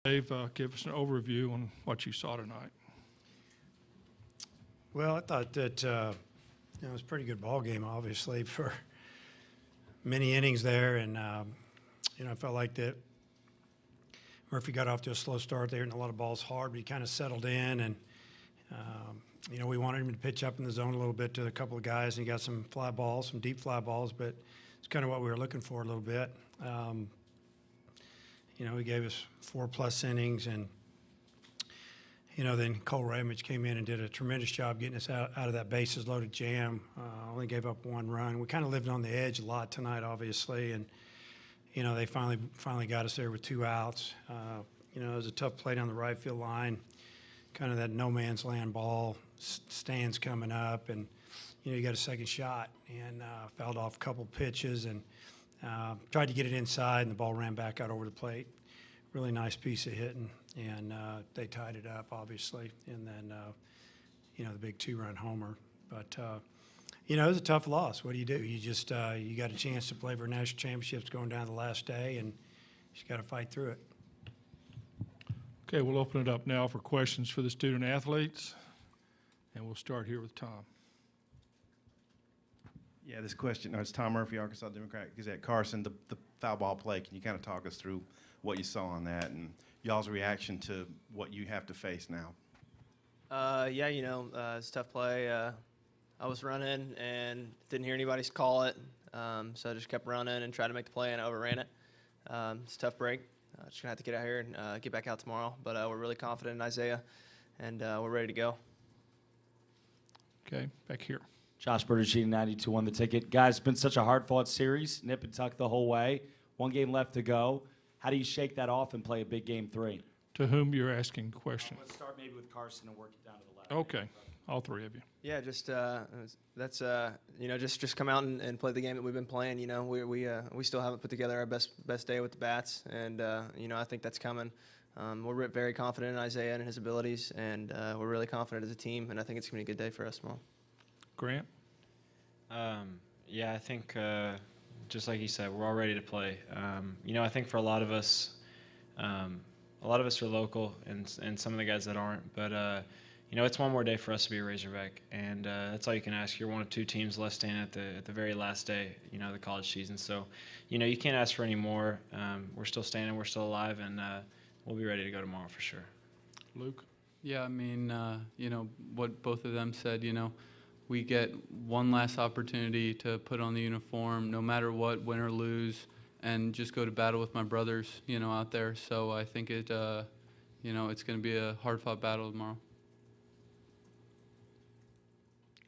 Dave, give us an overview on what you saw tonight. Well, I thought that it was a pretty good ball game, obviously, for many innings there, and I felt like that Murphy got off to a slow start there, and a lot of balls hard, but he kind of settled in, and we wanted him to pitch up in the zone a little bit to a couple of guys, and he got some fly balls, some deep fly balls, but it's kind of what we were looking for a little bit. He gave us 4+ innings, and then Cole Ramage came in and did a tremendous job getting us out of that bases-loaded jam. Only gave up 1 run. We kind of lived on the edge a lot tonight, obviously, and they finally got us there with 2 outs. It was a tough play down the right field line, kind of that no man's land ball, stands coming up, and you got a second shot, and fouled off a couple pitches, and tried to get it inside, and the ball ran back out over the plate. Really nice piece of hitting, and they tied it up, obviously, and then the big 2-run homer. But it was a tough loss. What do? You just you got a chance to play for national championships going down to the last day, and you just got to fight through it. Okay, we'll open it up now for questions for the student athletes, and we'll start here with Tom. Yeah, this question, it's Tom Murphy, Arkansas Democrat Gazette. Carson, the foul ball play, can you kind of talk us through what you saw on that and y'all's reaction to what you have to face now? It's a tough play. I was running and didn't hear anybody call it, so I just kept running and tried to make the play, and I overran it. It's a tough break. Just going to have to get out here and get back out tomorrow, but we're really confident in Isaiah, and we're ready to go. Okay, back here. Josh Bertuccini, 92 won the ticket. Guys, it's been such a hard-fought series, nip and tuck the whole way. 1 game left to go. How do you shake that off and play a big game 3? To whom you're asking questions? Let's start maybe with Carson and work it down to the left. Okay, all 3 of you. Yeah, just just come out and play the game that we've been playing. We still haven't put together our best day with the bats, and I think that's coming. We're very confident in Isaiah and his abilities, and we're really confident as a team, and I think it's going to be a good day for us tomorrow. Grant? I think just like you said, we're all ready to play. I think for a lot of us are local, and some of the guys that aren't. But it's one more day for us to be a Razorback, and that's all you can ask. You're one of 2 teams left standing at the very last day, of the college season. So, you can't ask for any more. We're still standing, we're still alive, and we'll be ready to go tomorrow for sure. Luke? Yeah, what both of them said, we get one last opportunity to put on the uniform, no matter what, win or lose, and just go to battle with my brothers, out there. So I think it's going to be a hard-fought battle tomorrow.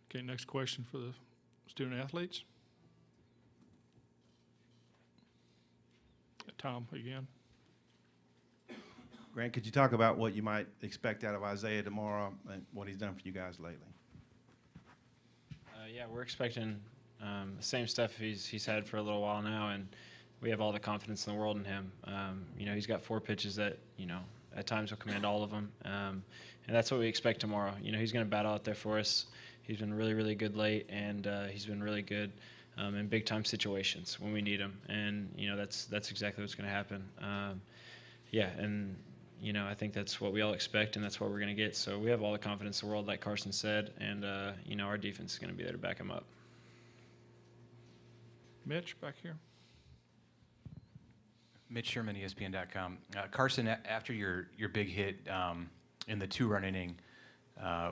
Okay, next question for the student athletes. Tom, again. Grant, could you talk about what you might expect out of Isaiah tomorrow and what he's done for you guys lately? We're expecting the same stuff he's had for a little while now, and we have all the confidence in the world in him. He's got 4 pitches that, at times will command all of them, and that's what we expect tomorrow. He's going to battle out there for us. He's been really, really good late, and he's been really good in big-time situations when we need him, and, that's exactly what's going to happen. I think that's what we all expect, and that's what we're going to get. So we have all the confidence in the world, like Carson said, and, our defense is going to be there to back him up. Mitch, back here. Mitch Sherman, ESPN.com. Carson, after your big hit in the 2-run inning,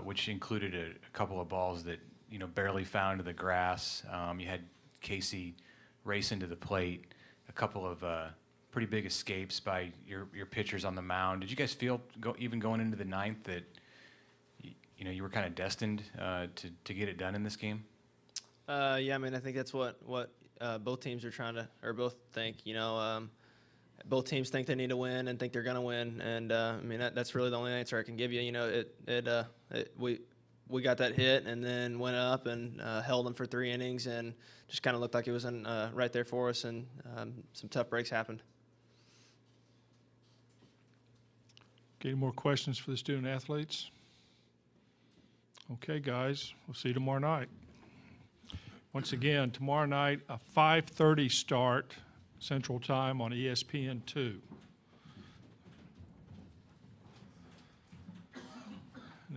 which included a couple of balls that, barely found the grass, you had Casey race into the plate, a couple of pretty big escapes by your pitchers on the mound. Did you guys feel, even going into the 9th, that you were kind of destined to get it done in this game? I think that's what both teams are trying to, or both think. Both teams think they need to win and think they're going to win, and that's really the only answer I can give you. We got that hit and then went up and held them for 3 innings and just kind of looked like it was right there for us, and some tough breaks happened. Okay, any more questions for the student athletes? Okay, guys, we'll see you tomorrow night. Once again, tomorrow night, a 5:30 start Central Time on ESPN2.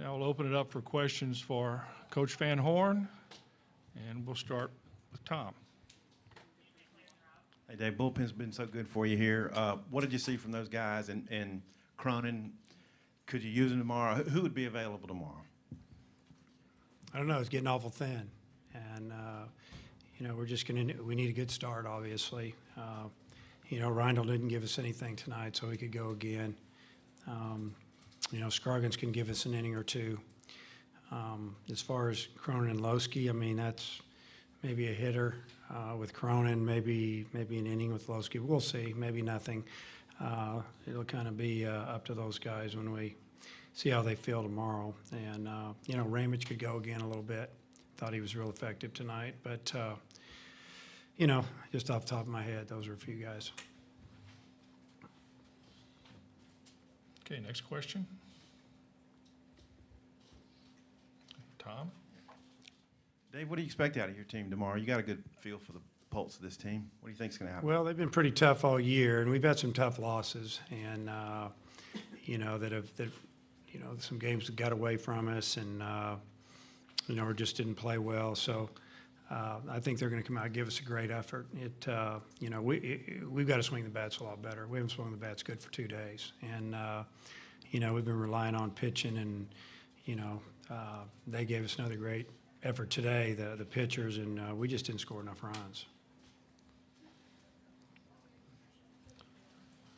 now we'll open it up for questions for Coach Van Horn, and we'll start with Tom. Hey, Dave, bullpen's been so good for you here. What did you see from those guys? And Cronin, could you use them tomorrow? Who would be available tomorrow? I don't know. It's getting awful thin, and you know, we need a good start, obviously. You know, Reindl didn't give us anything tonight, so he could go again. You know, Scroggins can give us an inning or two. As far as Cronin and Lowski, I mean, that's maybe a hitter with Cronin, maybe an inning with Lowski. We'll see. Maybe nothing. It'll kind of be up to those guys when we see how they feel tomorrow. And you know, Ramage could go again a little bit. Thought he was real effective tonight, but you know, just off the top of my head, those are a few guys. Okay, next question. Tom? Dave, what do you expect out of your team tomorrow? You got a good feel for the pulse of this team. What do you think is going to happen? Well, they've been pretty tough all year, and we've had some tough losses, and you know, you know, some games that got away from us, and you know, or just didn't play well. So I think they're going to come out and give us a great effort. You know, we've got to swing the bats a lot better. We haven't swung the bats good for 2 days, and you know, we've been relying on pitching, and you know, they gave us another great effort today, the pitchers, and we just didn't score enough runs.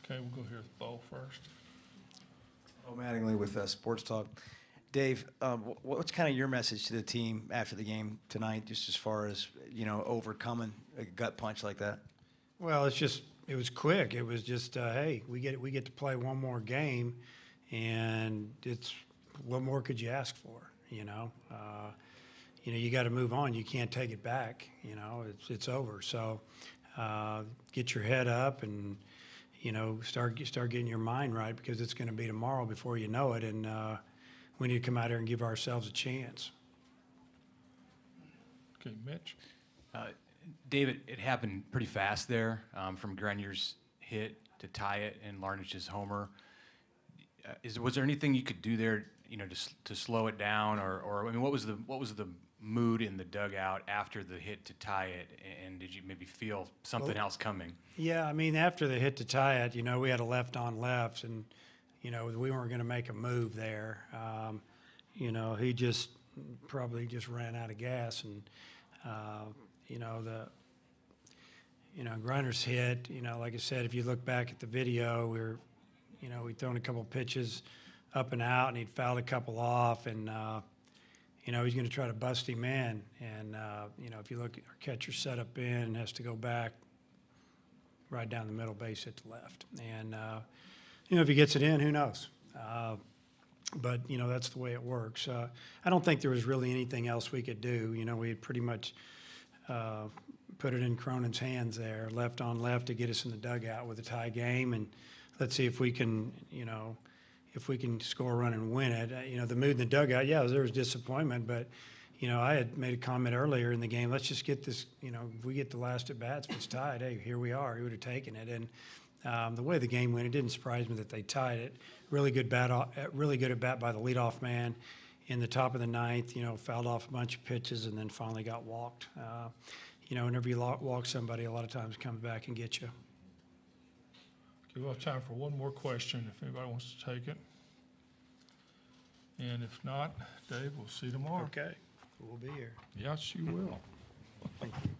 Okay, we'll go here with Bo first. Bo Mattingly with Sports Talk. Dave, what's kind of your message to the team after the game tonight, just as far as, you know, overcoming a gut punch like that? Well, it was quick. It was just, hey, we get to play one more game, and what more could you ask for? You know, you got to move on. You can't take it back. You know, it's over. So get your head up and, you know, start getting your mind right, because it's going to be tomorrow before you know it, and we need to come out here and give ourselves a chance. Okay, Mitch? David, it happened pretty fast there, from Grenier's hit to tie it and Larnage's homer. Was there anything you could do there, you know, to slow it down, or I mean, what was the mood in the dugout after the hit to tie it, and did you maybe feel something else coming? Yeah, I mean, after the hit to tie it, you know, we had a left on left, and you know, we weren't going to make a move there. You know, he probably just ran out of gas, and you know, Griner's hit. You know, like I said, if you look back at the video, we'd thrown a couple pitches up and out, and he'd fouled a couple off, and you know, he's going to try to bust him in. And you know, if you look, our catcher set up in and has to go back right down the middle, base hit to left, and you know, if he gets it in, who knows? But, you know, that's the way it works. I don't think there was really anything else we could do. You know, we had pretty much put it in Cronin's hands there, left on left, to get us in the dugout with a tie game. And let's see if we can, you know, if we can score a run and win it. You know, the mood in the dugout, yeah, there was disappointment. But, you know, I had made a comment earlier in the game, let's just get this, you know, if we get the last at bats, if it's tied, hey, here we are. He would have taken it. And the way the game went, it didn't surprise me that they tied it. Really good at bat by the leadoff man in the top of the ninth. You know, fouled off a bunch of pitches and then finally got walked. You know, whenever you walk somebody, a lot of times it comes back and get you. Okay, we'll have time for one more question if anybody wants to take it. And if not, Dave, we'll see you tomorrow. Okay, we'll be here. Yes, you will. Thank you.